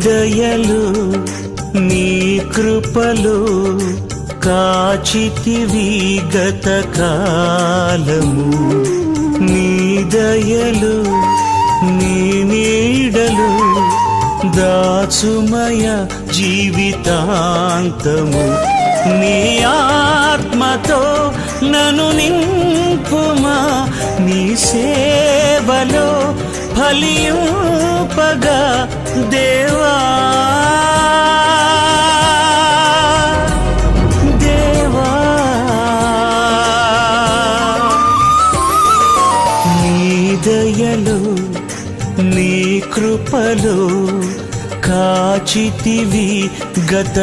దయలు నీ కృపలో కాచితివి గత కాలము, నీ దయలు నీ నీడలు దాచుమయ జీవితాంతము. నీ ఆత్మతో నన్ను నింపుమా, నీ సేవలో ఫలింపగా దేవా. దేవా నీ దయలో నీ కృపలో కాచితివి గత